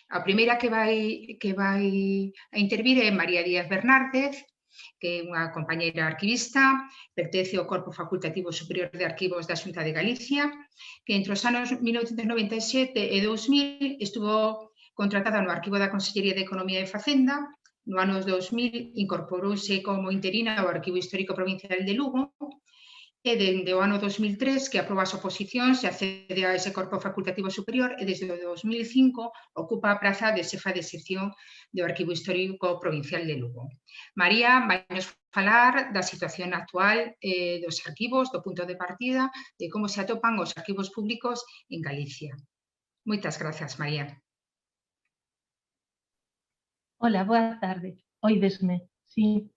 A primeira que vai a intervir é María Díaz Bernárdez, que é unha compañeira arquivista, pertence ao Corpo Facultativo Superior de Arquivos da Xunta de Galicia, que entre os anos 1997 e 2000 estuvo contratada no Arquivo da Consellería de Economía e Facenda. No ano 2000 incorporouse como interina ao Arquivo Histórico Provincial de Lugo, e dende o ano 2003 que aproba as oposicións e accede a ese corpo facultativo superior e desde o 2005 ocupa a praza de xefa de sección do Arquivo Histórico Provincial de Lugo. María vai nos falar da situación actual dos arquivos, do punto de partida, de como se atopan os arquivos públicos en Galicia. Moitas grazas, María. Hola, boa tarde. Oídesme, sí.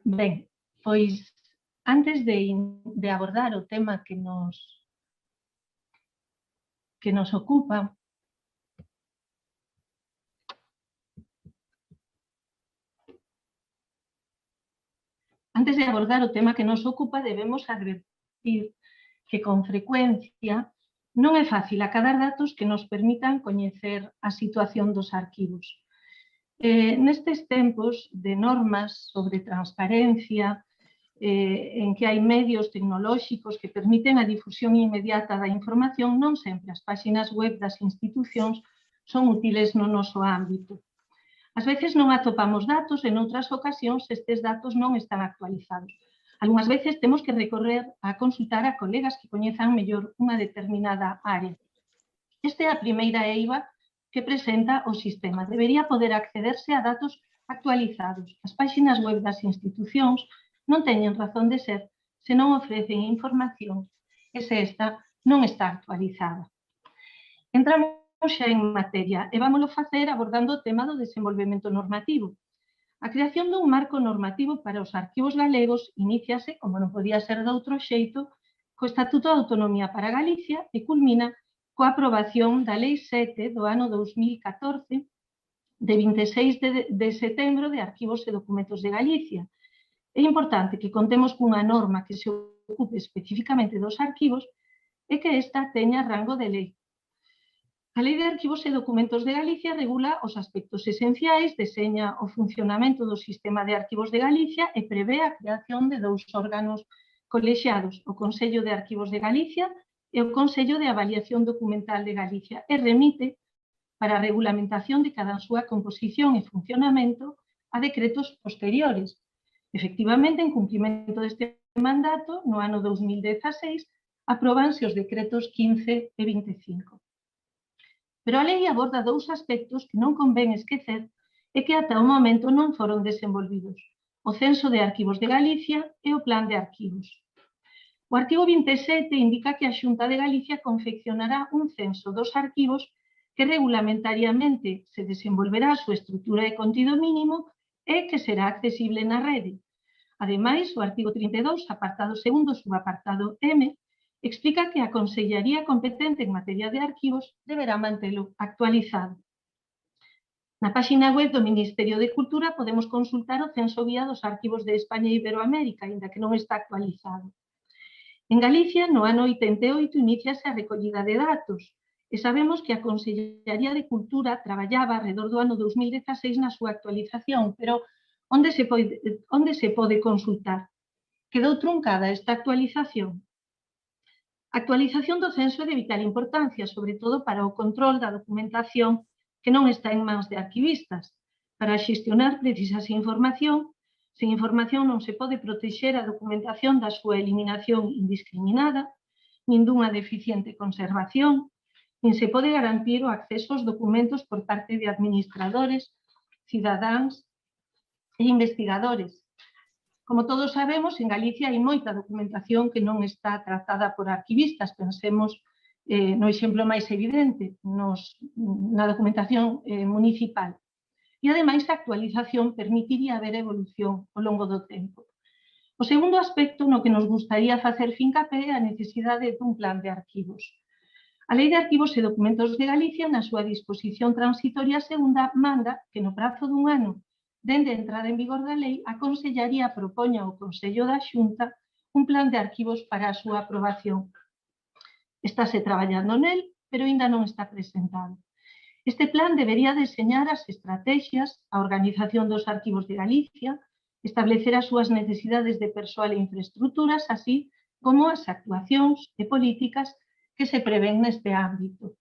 Ben, pois antes de abordar o tema que nos ocupa, debemos advertir que con frecuencia non é fácil acadar datos que nos permitan coñecer a situación dos arquivos. Nestes tempos de normas sobre transparencia, en que hai medios tecnolóxicos que permiten a difusión inmediata da información, non sempre as páxinas web das institucións son útiles no noso ámbito. Ás veces non atopamos datos e noutras ocasións estes datos non están actualizados. Algúnas veces temos que recorrer a consultar a colegas que coñezan mellor unha determinada área. Esta é a primeira eiva que presenta o sistema. Debería poder accederse a datos actualizados. As páxinas web das institucións non teñen razón de ser se non ofrecen información e se esta non está actualizada. Entramos xa en materia e vámoslo facer abordando o tema do desenvolvemento normativo. A creación dun marco normativo para os arquivos galegos iníciase, como non podía ser de outro xeito, co Estatuto de Autonomía para Galicia e culmina coa aprobación da Lei 7 do ano 2014 de 26 de setembro de Arquivos e Documentos de Galicia. É importante que contemos cunha norma que se ocupe especificamente dos arquivos e que esta teña rango de lei. A Lei de Arquivos e Documentos de Galicia regula os aspectos esenciais, deseña o funcionamento do Sistema de Arquivos de Galicia e prevé a creación de dous órganos colexiados, o Consello de Arquivos de Galicia e o Consello de Avaliación Documental de Galicia, e remite para a regulamentación de cada súa composición e funcionamento a decretos posteriores. Efectivamente, en cumprimento deste mandato, no ano 2016, apróbanse os decretos 15 e 25. Pero a lei aborda dous aspectos que non convén esquecer e que ata o momento non foron desenvolvidos: o Censo de Arquivos de Galicia e o Plan de Arquivos. O artigo 27 indica que a Xunta de Galicia confeccionará un censo dos arquivos que regulamentariamente se desenvolverá a súa estrutura e contido mínimo e que será accesible na rede. Ademais, o artigo 32, apartado segundo, subapartado M, explica que a Consellería competente en materia de arquivos deberá mantelo actualizado. Na páxina web do Ministerio de Cultura podemos consultar o censo guía dos arquivos de España e Iberoamérica, aínda que non está actualizado. En Galicia, no ano 88, iniciase a recollida de datos e sabemos que a Consellería de Cultura traballaba alrededor do ano 2016 na súa actualización, pero onde se pode consultar? Quedou truncada esta actualización. A actualización do censo é de vital importancia, sobre todo para o control da documentación que non está en mans de arquivistas. Para xestionar precisas información, sen información non se pode protexer a documentación da súa eliminación indiscriminada, nin dunha deficiente conservación, nin se pode garantir o acceso aos documentos por parte de administradores, cidadáns e investigadores. Como todos sabemos, en Galicia hai moita documentación que non está tratada por arquivistas. Pensemos no exemplo máis evidente, na documentación municipal. E, ademais, a actualización permitiría ver evolución ao longo do tempo. O segundo aspecto no que nos gustaría facer fincapé é a necesidade dun plan de arquivos. A Lei de Arquivos e Documentos de Galicia, na súa disposición transitoria segunda, manda que no prazo dun ano dende a entrada en vigor da lei, a Consellería propoña ao Consello da Xunta un plan de arquivos para a súa aprobación. Estáse traballando nel, pero aínda non está presentado. Este plan debería deseñar as estrategias, a organización dos arquivos de Galicia, establecer as súas necesidades de persoal e infraestructuras, así como as actuacións e políticas que se prevén neste ámbito.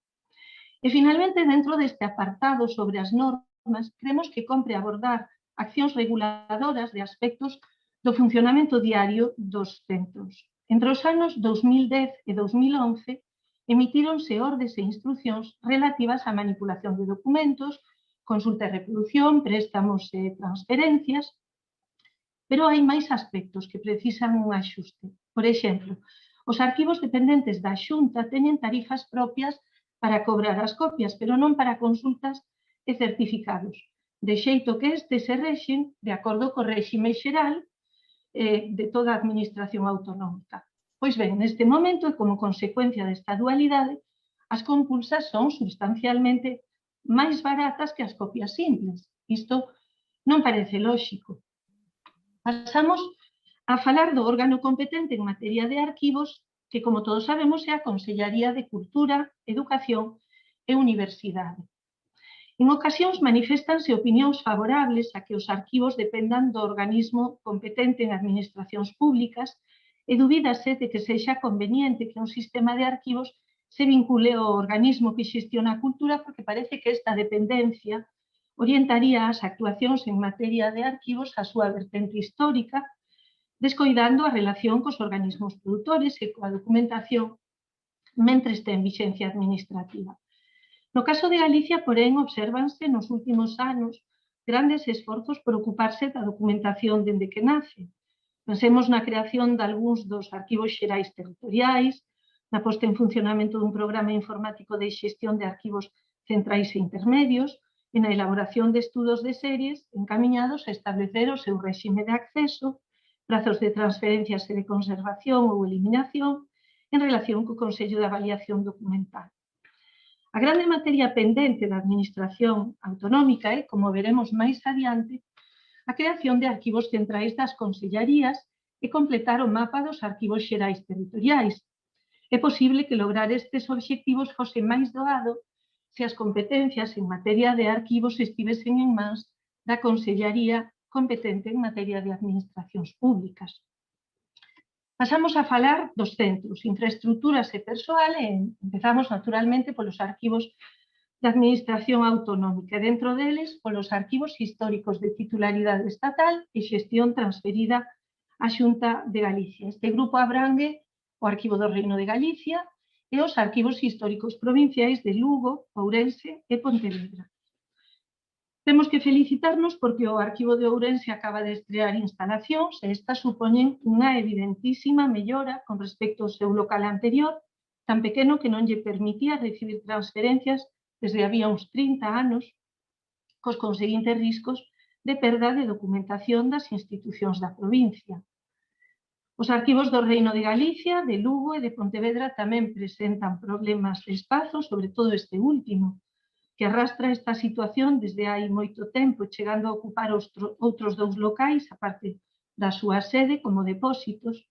E, finalmente, dentro deste apartado sobre as normas, creemos que compre abordar accións reguladoras de aspectos do funcionamento diario dos centros. Entre os anos 2010 e 2011, emitíronse ordes e instruccións relativas á manipulación de documentos, consulta e reproducción, préstamos e transferencias, pero hai máis aspectos que precisan un axuste. Por exemplo, os arquivos dependentes da Xunta teñen tarifas propias para cobrar as copias, pero non para consultas e certificados, de xeito que estes se rexen de acordo co réxime xeral de toda a administración autonómica. Pois ben, neste momento, e como consecuencia desta dualidade, as compulsas son substancialmente máis baratas que as copias simples. Isto non parece lóxico. Pasamos a falar do órgano competente en materia de arquivos, que, como todos sabemos, é a Consellaría de Cultura, Educación e Universidade. En ocasións maniféstanse opinións favorables a que os arquivos dependan do organismo competente en administracións públicas e dubídase de que sexa conveniente que un sistema de arquivos se vincule ao organismo que xestiona a cultura, porque parece que esta dependencia orientaría as actuacións en materia de arquivos á súa vertente histórica, descoidando a relación cos organismos produtores e coa documentación mentres ten vixencia administrativa. No caso de Galicia, porén, obsérvanse nos últimos anos grandes esforzos por ocuparse da documentación dende que nace. Pensemos na creación de algúns dos arquivos xerais territoriais, na posta en funcionamento dun programa informático de xestión de arquivos centrais e intermedios, e na elaboración de estudos de series encamiñados a establecer o seu réxime de acceso, prazos de transferencias e de conservación ou eliminación en relación co Consello de Avaliación Documental. A grande materia pendente da Administración Autonómica é, como veremos máis adiante, a creación de arquivos centrais das consellarías e completar o mapa dos arquivos xerais territoriais. É posible que lograr estes obxectivos fose máis doado se as competencias en materia de arquivos estivesen en mans da Consellaría competente en materia de administracións públicas. Pasamos a falar dos centros, infraestructuras e persoal, e empezamos naturalmente polos arquivos da Administración Autonómica, e dentro deles polos arquivos históricos de titularidade estatal e xestión transferida á Xunta de Galicia. Este grupo abrangue o Arquivo do Reino de Galicia e os arquivos históricos provinciais de Lugo, Ourense e Pontevedra. Temos que felicitarnos porque o Arquivo de Ourense acaba de estrear instalacións e estas supoñen unha evidentísima mellora con respecto ao seu local anterior, tan pequeno que non lle permitía recibir transferencias desde había uns 30 anos, cos conseguintes riscos de perda de documentación das institucións da provincia. Os arquivos do Reino de Galicia, de Lugo e de Pontevedra tamén presentan problemas de espazo, sobre todo este último, que arrastra esta situación desde hai moito tempo, chegando a ocupar outros dous locais, aparte da súa sede, como depósitos.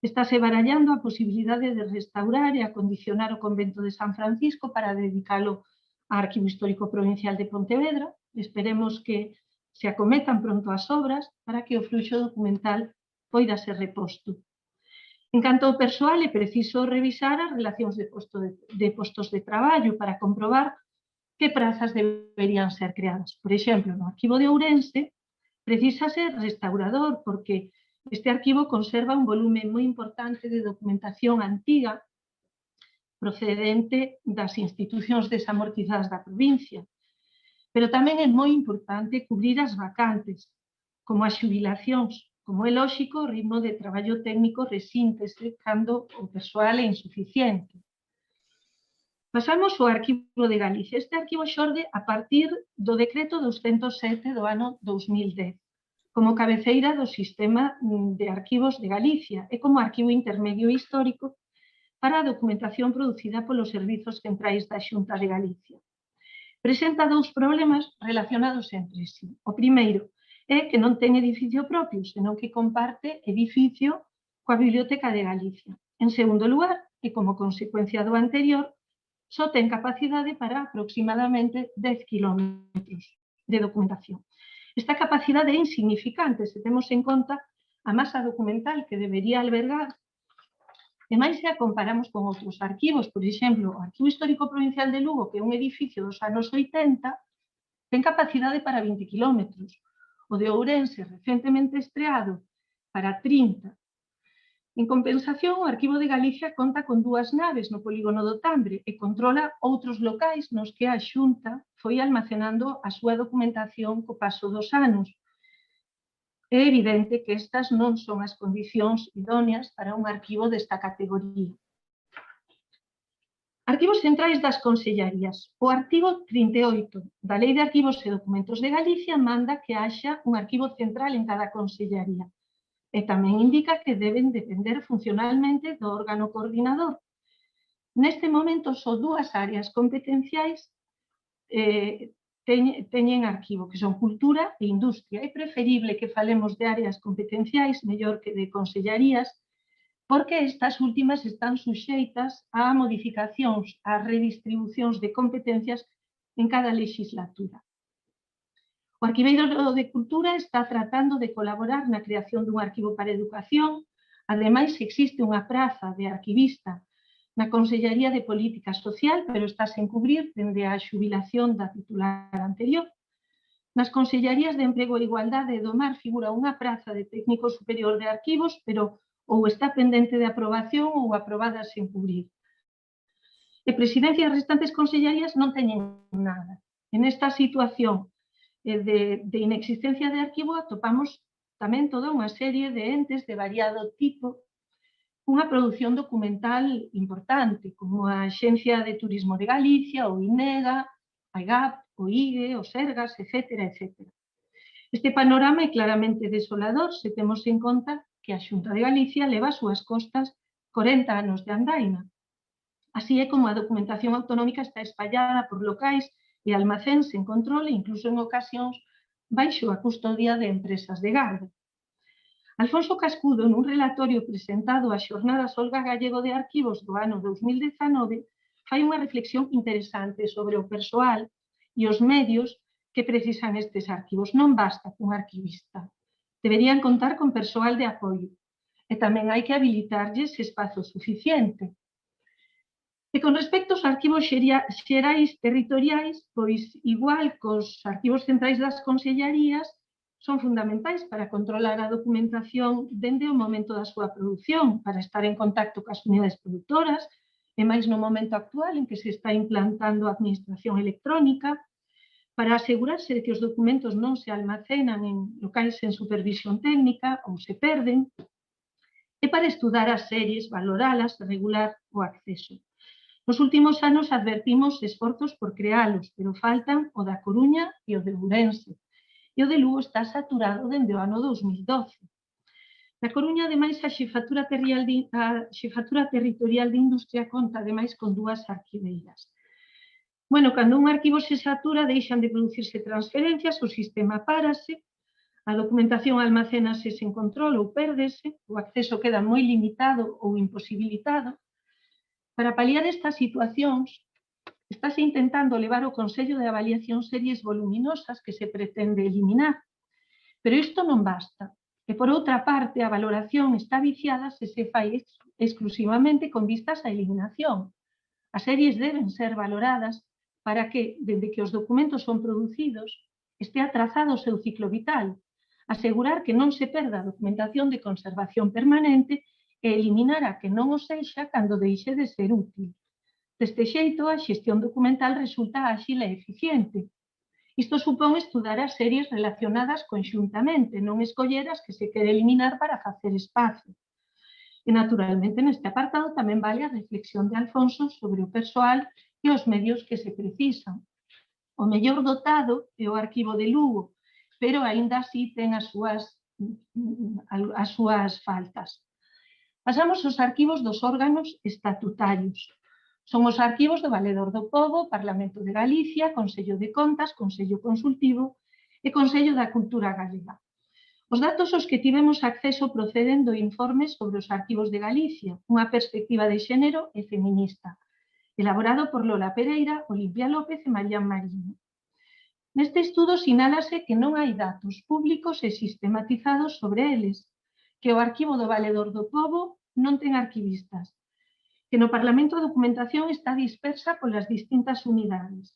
Estáse barallando a posibilidade de restaurar e acondicionar o convento de San Francisco para dedicalo ao Arquivo Histórico Provincial de Pontevedra. Esperemos que se acometan pronto as obras para que o fluxo documental poida ser reposto. En canto ao persoal, é preciso revisar as relacións de postos de traballo para comprobar que prazas deberían ser creadas. Por exemplo, no Arquivo de Ourense, precisa ser restaurador porque este arquivo conserva un volume moi importante de documentación antiga procedente das institucións desamortizadas da provincia. Pero tamén é moi importante cubrir as vacantes, como as xubilacións. Como é lóxico, o ritmo de traballo técnico resíntese cando o persoal é insuficiente. Pasamos ao Arquivo de Galicia. Este arquivo xorde a partir do Decreto 207 do ano 2010, como cabeceira do Sistema de Arquivos de Galicia e como arquivo intermedio histórico para a documentación producida polos Servizos Centrais da Xunta de Galicia. Presenta dous problemas relacionados entre si. O primeiro é que non ten edificio propio, senón que comparte edificio coa Biblioteca de Galicia. En segundo lugar, e como consecuencia do anterior, só ten capacidade para aproximadamente 10 kilómetros de documentación. Esta capacidade é insignificante se temos en conta a masa documental que debería albergar, e máis se a comparamos con outros arquivos. Por exemplo, o Arquivo Histórico Provincial de Lugo, que é un edificio dos anos 80, ten capacidade para 20 kilómetros. O de Ourense, recentemente estreado, para 30. En compensación, o Arquivo de Galicia conta con 2 naves no polígono do Tambre e controla outros locais nos que a Xunta foi almacenando a súa documentación co paso dos anos. É evidente que estas non son as condicións idóneas para un arquivo desta categoría. Arquivos centrais das consellarías. O artigo 38 da Lei de Arquivos e Documentos de Galicia manda que haxa un arquivo central en cada consellaría e tamén indica que deben depender funcionalmente do órgano coordinador. Neste momento, só 2 áreas competenciais teñen arquivo, que son cultura e industria. É preferible que falemos de áreas competenciais mellor que de consellarías, porque estas últimas están suxeitas a modificacións, a redistribucións de competencias en cada legislatura. O Arquiveiro de Cultura está tratando de colaborar na creación dun arquivo para a educación. Ademais, existe unha praza de arquivista na Consellaría de Política Social, pero está sen cubrir dende a xubilación da titular anterior. Nas Consellarías de Emprego e Igualdade e do Mar figura unha praza de técnico superior de arquivos, pero ou está pendente de aprobación ou aprobada sen cubrir. E Presidencia das restantes consellarías non teñen nada. En esta situación de inexistencia de arquivo atopamos tamén toda unha serie de entes de variado tipo, unha produción documental importante, como a Axencia de Turismo de Galicia, o INEGA, a IGAP, o IGE, o Sergas, etc. Este panorama é claramente desolador se temos en conta que a Xunta de Galicia leva ás súas costas 40 anos de andaina. Así é como a documentación autonómica está espallada por locais e almacéns sen control e incluso en ocasións baixo a custodia de empresas de garda. Alfonso Cascudo, nun relatorio presentado ás Xornadas Olga Gallego de Arquivos do ano 2019, fai unha reflexión interesante sobre o persoal e os medios que precisan estes arquivos. Non basta cun arquivista. Deberían contar con persoal de apoio e tamén hai que habilitarlles espazo suficiente. E con respecto aos arquivos xerais territoriais, pois igual cos arquivos centrais das consellarías, son fundamentais para controlar a documentación dende o momento da súa produción, para estar en contacto coas unidades produtoras, e máis no momento actual en que se está implantando a administración electrónica, para asegurarse de que os documentos non se almacenan en locais sen supervisión técnica ou se perden, e para estudar as series, valoralas, regular o acceso. Nos últimos anos advertimos esforzos por crealos, pero faltan o da Coruña e o de Ourense. E o de Lugo está saturado dende o ano 2012. Na Coruña, ademais, a Xefatura Territorial de Industria conta, ademais, con 2 arquiveiras. Cando un arquivo se satura, deixan de producirse transferencias, o sistema párase, a documentación almacénase sen control ou pérdese, o acceso queda moi limitado ou imposibilitado. Para paliar estas situacións, estáse intentando levar ao Consello de Avaliación series voluminosas que se pretende eliminar. Pero isto non basta. E, por outra parte, a valoración está viciada se se fai exclusivamente con vistas á eliminación. As series deben ser valoradas para que, desde que os documentos son producidos, estea trazado o seu ciclo vital, asegurar que non se perda a documentación de conservación permanente e eliminar a que non o sexa cando deixe de ser útil. Deste xeito, a xestión documental resulta áxil e eficiente. Isto supón estudar as series relacionadas conxuntamente, non escoller as que se quere eliminar para facer espazo. E, naturalmente, neste apartado tamén vale a reflexión de Alfonso sobre o persoal e os medios que se precisan. O mellor dotado é o Arquivo de Lugo, pero aínda así ten as súas faltas. Pasamos aos arquivos dos órganos estatutarios. Son os arquivos do Valedor do Pobo, Parlamento de Galicia, Consello de Contas, Consello Consultivo e Consello da Cultura Galega. Os datos aos que tivemos acceso proceden do informe sobre os arquivos de Galicia, unha perspectiva de xénero e feminista. elaborado por Lola Pereira, Olimpia López e Marián Mariño. Neste estudo sinálase que non hai datos públicos e sistematizados sobre eles, que o Arquivo do Valedor do Pobo non ten arquivistas, que no Parlamento a documentación está dispersa polas distintas unidades.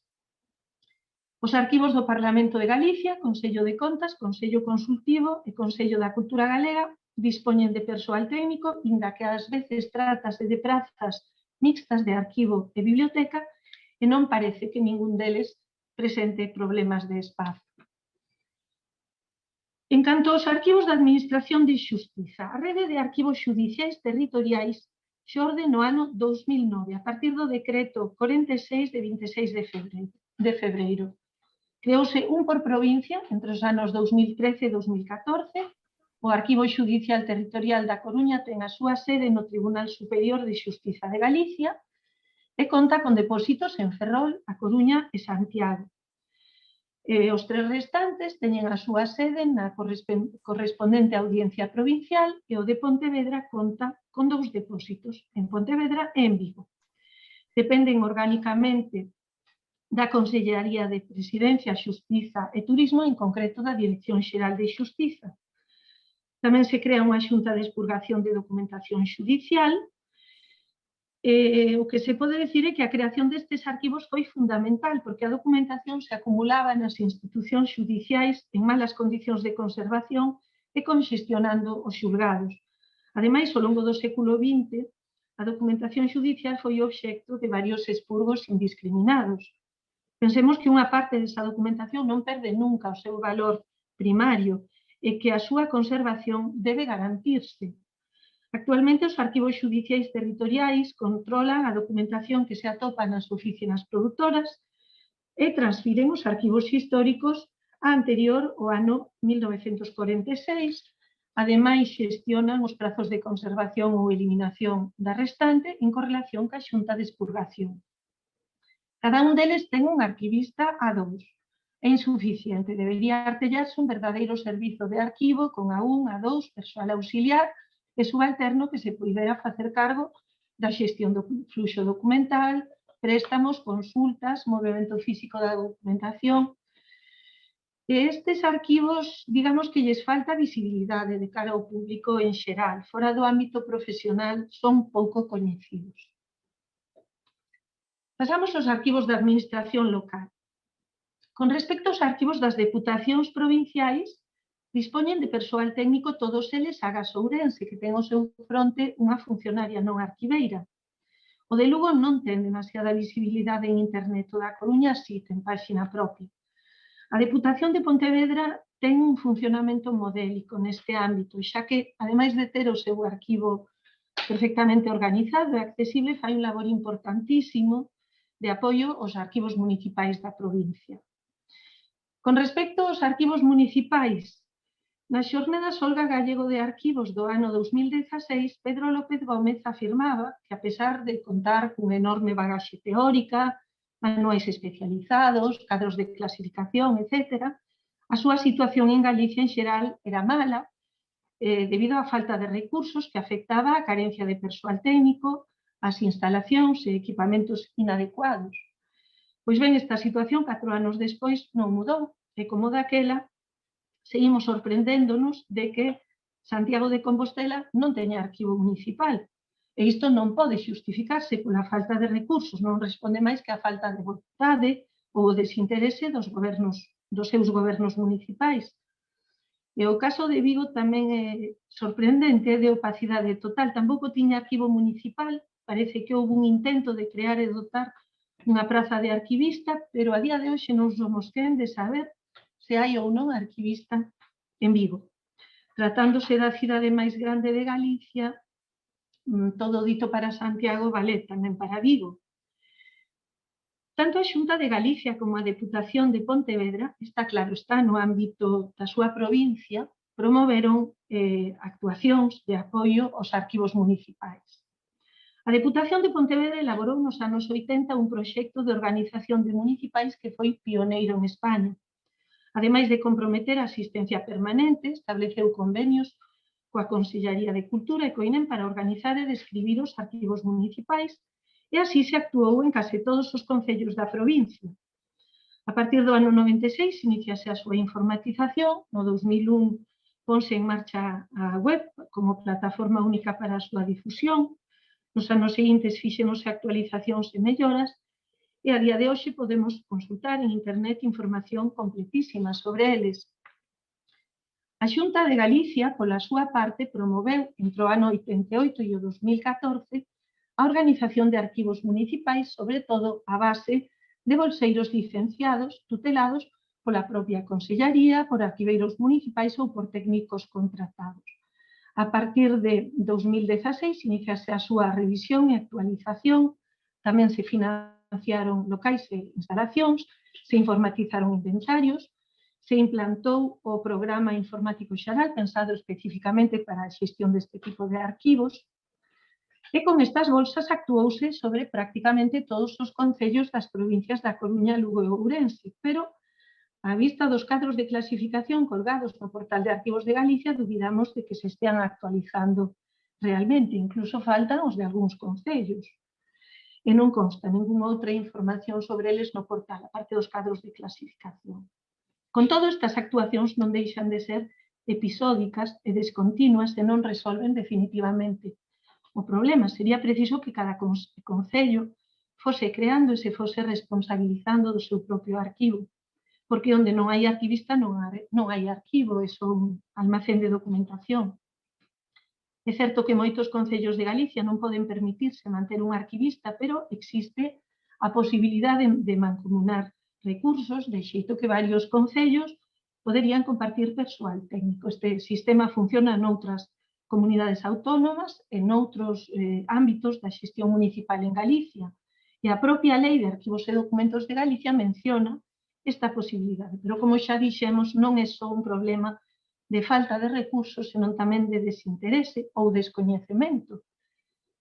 Os arquivos do Parlamento de Galicia, Consello de Contas, Consello Consultivo e Consello da Cultura Galega dispoñen de persoal técnico, inda que ás veces trátase de prazas mixtas de arquivo e biblioteca, e non parece que ningún deles presente problemas de espazo. En canto aos arquivos da Administración de Xustiza, a rede de arquivos xudiciais territoriais xorde no ano 2009, a partir do decreto 46 de 26 de febreiro. Creouse un por provincia entre os anos 2013 e 2014. O Arquivo Xudicial Territorial da Coruña ten a súa sede no Tribunal Superior de Xustiza de Galicia e conta con depósitos en Ferrol, A Coruña e Santiago. Os tres restantes teñen a súa sede na correspondente audiencia provincial e o de Pontevedra conta con 2 depósitos, en Pontevedra e en Vigo. Dependen orgánicamente da Consellería de Presidencia, Xustiza e Turismo, en concreto da Dirección Xeral de Xustiza. Tamén se crea unha xunta de expurgación de documentación xudicial. O que se pode decir é que a creación destes arquivos foi fundamental, porque a documentación se acumulaba nas institucións xudiciais en malas condicións de conservación e conxestionando os xulgados. Ademais, ao longo do século XX, a documentación xudicial foi obxecto de varios expurgos indiscriminados. Pensemos que unha parte desa documentación non perde nunca o seu valor primario e que a súa conservación debe garantirse. Actualmente, os arquivos xudiciais territoriais controlan a documentación que se atopa nas oficinas produtoras e transfiren os arquivos históricos a anterior ao ano 1946. Ademais, xestionan os prazos de conservación ou eliminación da restante en correlación ca xunta de expurgación. Cada un deles ten un arquivista A2. É insuficiente, debería artellarse un verdadeiro servizo de arquivo con A1, A2, persoal auxiliar e subalterno que se poidera facer cargo da xestión do fluxo documental, préstamos, consultas, movimento físico da documentación. E estes arquivos, digamos que lles falta visibilidade de cara ao público en xeral, fora do ámbito profesional son pouco coñecidos. Pasamos aos arquivos da administración local. Con respecto aos arquivos das deputacións provinciais, dispoñen de persoal técnico todos eles agás Ourense, que ten ao seu fronte unha funcionaria non arquiveira. O de Lugo non ten demasiada visibilidade en internet, o da Coruña si ten páxina propia. A Deputación de Pontevedra ten un funcionamento modélico neste ámbito, xa que, ademais de ter o seu arquivo perfectamente organizado e accesible, fai un labor importantísimo de apoio aos arquivos municipais da provincia. Con respecto aos arquivos municipais, na xornada Olga Gallego de Arquivos do ano 2016, Pedro López Gómez afirmaba que, a pesar de contar cunha enorme bagaxe teórica, manuais especializados, cadros de clasificación, etc., a súa situación en Galicia en xeral era mala, debido á falta de recursos que afectaba a carencia de persoal técnico, as instalacións e equipamentos inadecuados. Pois ben, esta situación 4 anos despois non mudou, e como daquela, seguimos sorprendéndonos de que Santiago de Compostela non teña arquivo municipal. E isto non pode xustificarse pola falta de recursos, non responde máis que a falta de vontade ou o desinterese dos seus gobernos municipais. E o caso de Vigo tamén é sorprendente, de opacidade total. Tampouco tiña arquivo municipal, parece que houve un intento de crear e dotar unha praza de arquivista, pero a día de hoxe non somos quen de saber se hai ou non arquivista en Vigo. Tratándose da cidade máis grande de Galicia, todo dito para Santiago vale tamén para Vigo. Tanto a Xunta de Galicia como a Deputación de Pontevedra, está claro, está no ámbito da súa provincia, promoveron actuacións de apoio aos arquivos municipais. A Deputación de Pontevedra elaborou nos anos 80 un proxecto de organización de municipais que foi pioneiro en España. Ademais de comprometer a asistencia permanente, estableceu convenios coa Consellería de Cultura e co INEM para organizar e describir os arquivos municipais e así se actuou en case todos os concellos da provincia. A partir do ano 96 iniciase a súa informatización, no 2001 ponse en marcha a web como plataforma única para a súa difusión, nos anos seguintes fixemos actualizacións e melloras, e a día de hoxe podemos consultar en internet información completísima sobre eles. A Xunta de Galicia, pola súa parte, promoveu entre o ano 88 e o 2014 a organización de arquivos municipais, sobre todo a base de bolseiros licenciados, tutelados pola propia Consellaría, por arquiveiros municipais ou por técnicos contratados. A partir de 2016 iniciase a súa revisión e actualización, tamén se financiaron locais e instalacións, se informatizaron inventarios, se implantou o Programa Informático Xaral pensado especificamente para a xestión deste tipo de arquivos, e con estas bolsas actuouse sobre prácticamente todos os concellos das provincias da Coruña, Lugo e Ourense, pero á vista dos cadros de clasificación colgados no portal de arquivos de Galicia, dubidamos de que se estean actualizando realmente, incluso faltan os de algúns concellos. E non consta ninguna outra información sobre eles no portal, aparte dos cadros de clasificación. Con todo, estas actuacións non deixan de ser episódicas e descontinuas e non resolven definitivamente o problema. Sería preciso que cada concello fose creando e se fose responsabilizando do seu propio arquivo, porque onde non hai arquivista non hai arquivo, é só un almacén de documentación. É certo que moitos concellos de Galicia non poden permitirse manter un arquivista, pero existe a posibilidade de mancomunar recursos, de xeito que varios concellos poderían compartir persoal técnico. Este sistema funciona noutras comunidades autónomas e noutros ámbitos da xestión municipal en Galicia. E a propia Lei de Arquivos e Documentos de Galicia menciona esta posibilidade. Pero, como xa dixemos, non é só un problema de falta de recursos, senón tamén de desinterese ou descoñecemento.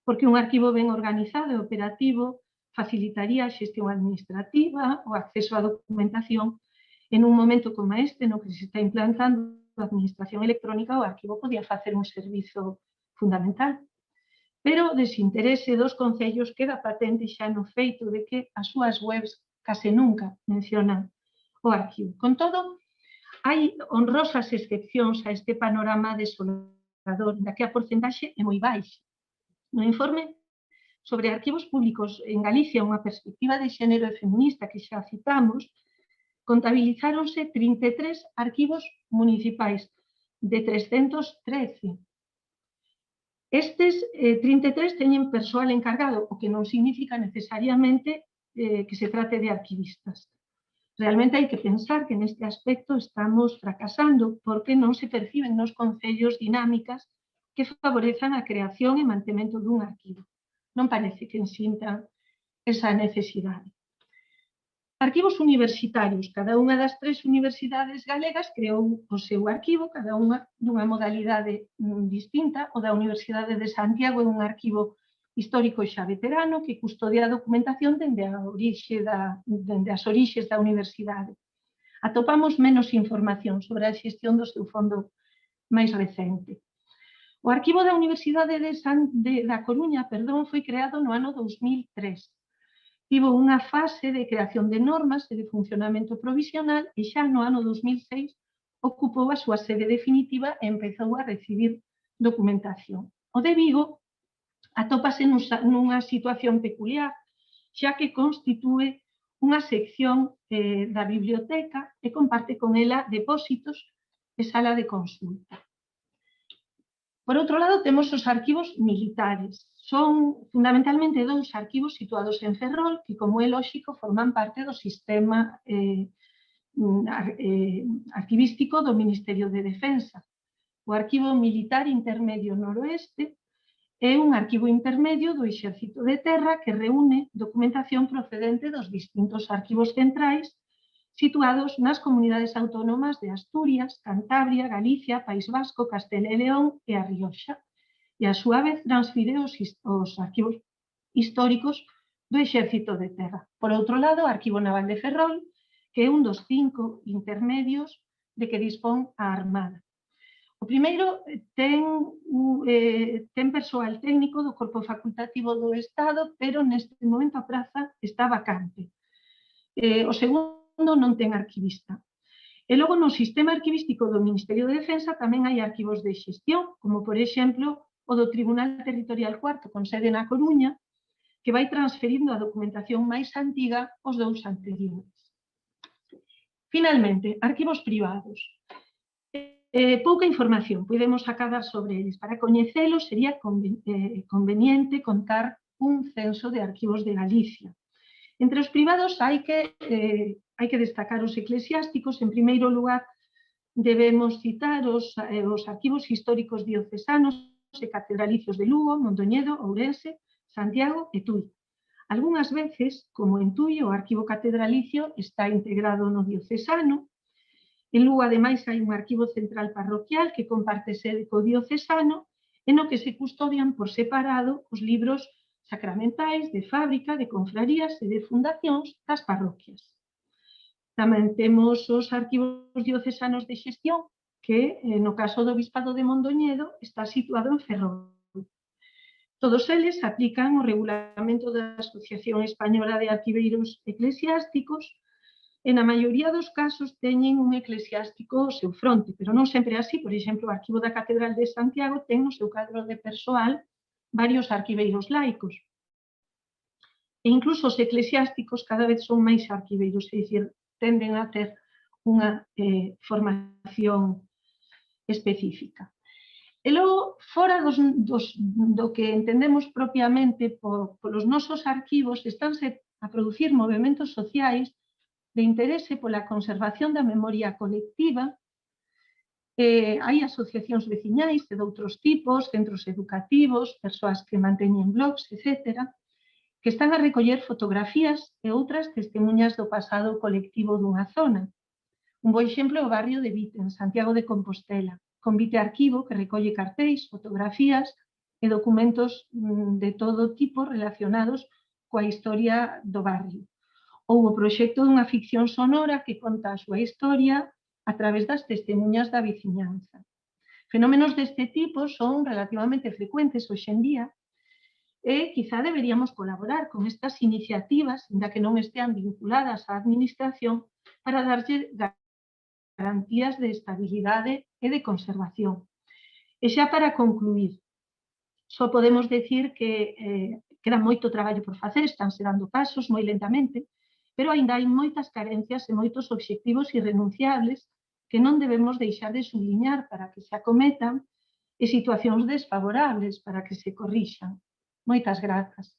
Porque un arquivo ben organizado e operativo facilitaría a xestión administrativa, o acceso á documentación. En un momento como este, no que se está implantando a administración electrónica, o arquivo podía facer un servizo fundamental. Pero o desinterese dos concellos queda patente xa no feito de que as súas webs case nunca mencionan o arquivo. Con todo, hai honrosas excepcións a este panorama desolador, da que a porcentaxe é moi baixa. No informe sobre arquivos públicos en Galicia, unha perspectiva de xénero e feminista que xa citamos, contabilizáronse 33 arquivos municipais de 313. Estes 33 teñen persoal encargado, o que non significa necesariamente que se trate de arquivistas. Realmente hai que pensar que neste aspecto estamos fracasando porque non se perciben nos concellos dinámicas que favorezan a creación e mantemento dun arquivo. Non parece que sintan esa necesidade. Arquivos universitarios. Cada unha das tres universidades galegas creou o seu arquivo, cada unha dunha modalidade distinta. O da Universidade de Santiago é un arquivo histórico xa veterano que custodia a documentación dende as orixes da universidade. Atopamos menos información sobre a xestión do seu fondo máis recente. O arquivo da Universidade da Coruña foi creado no ano 2003. Tivo unha fase de creación de normas e de funcionamento provisional e xa no ano 2006 ocupou a súa sede definitiva e empezou a recibir documentación. O de Vigo atópase nunha situación peculiar, xa que constitúe unha sección da biblioteca e comparte con ela depósitos e sala de consulta. Por outro lado, temos os arquivos militares. Son fundamentalmente dous arquivos situados en Ferrol que, como é lóxico, forman parte do sistema arquivístico do Ministerio de Defensa. O Arquivo Militar Intermedio Noroeste é un arquivo intermedio do Exército de Terra que reúne documentación procedente dos distintos arquivos centrais situados nas comunidades autónomas de Asturias, Cantabria, Galicia, País Vasco, Castela e León e a Rioxa, e a súa vez transfire os arquivos históricos do Exército de Terra. Por outro lado, o Arquivo Naval de Ferrol, que é un dos 5 intermedios de que dispón a Armada. O primeiro ten persoal técnico do Corpo Facultativo do Estado, pero neste momento a praza está vacante. O segundo non ten arquivista. E logo no sistema arquivístico do Ministerio de Defensa tamén hai arquivos de xestión, como por exemplo o do Tribunal Territorial IV, con sede na Coruña, que vai transferindo a documentación máis antiga aos dous anteriores. Finalmente, arquivos privados. Pouca información podemos acabar sobre eles. Para coñecelos sería conveniente contar un censo de arquivos de Galicia. Entre os privados hai que destacar os eclesiásticos. En primeiro lugar, debemos citar os arquivos históricos diocesanos e catedralicios de Lugo, Mondoñedo, Ourense, Santiago e Tui. Algúnas veces, como en Tui, o arquivo catedralicio está integrado no diocesano. En Lugo, ademais, hai un arquivo central parroquial que comparte sede co diocesano e no que se custodian por separado os libros sacramentais de fábrica, de confrarías e de fundacións das parroquias. Tamén temos os arquivos diocesanos de xestión, que, no caso do Bispado de Mondoñedo, está situado en Ferrol. Todos eles aplican o regulamento da Asociación Española de Arquiveiros Eclesiásticos e na maioría dos casos teñen un eclesiástico ao seu fronte, pero non sempre é así. Por exemplo, o Arquivo da Catedral de Santiago ten no seu cadro de persoal varios arquiveiros laicos. E incluso os eclesiásticos cada vez son máis arquiveiros, é dicir, tenden a ter unha formación específica. E logo, fora do que entendemos propiamente polos nosos arquivos, estánse a producir movementos sociais de interese pola conservación da memoria colectiva. Hai asociacións veciñais e de outros tipos, centros educativos, persoas que manteñen blogs, etc., que están a recoller fotografías e outras testemunhas do pasado colectivo dunha zona. Un bo exemplo é o barrio de Vite, en Santiago de Compostela, con Vite Arquivo, que recolle cartéis, fotografías e documentos de todo tipo relacionados coa historia do barrio. Ou o proxecto dunha ficción sonora que conta a súa historia a través das testemunhas da veciñanza. Fenómenos deste tipo son relativamente frecuentes hoxe en día e quizá deberíamos colaborar con estas iniciativas, ainda que non estean vinculadas á administración, para darlle garantías de estabilidade e de conservación. E xa para concluir, só podemos decir que queda moito traballo por facer, estánse dando pasos moi lentamente, pero aínda hai moitas carencias e moitos obxectivos irrenunciables que non debemos deixar de subliñar para que se acometan e situacións desfavorables para que se corrixan. Moitas grazas.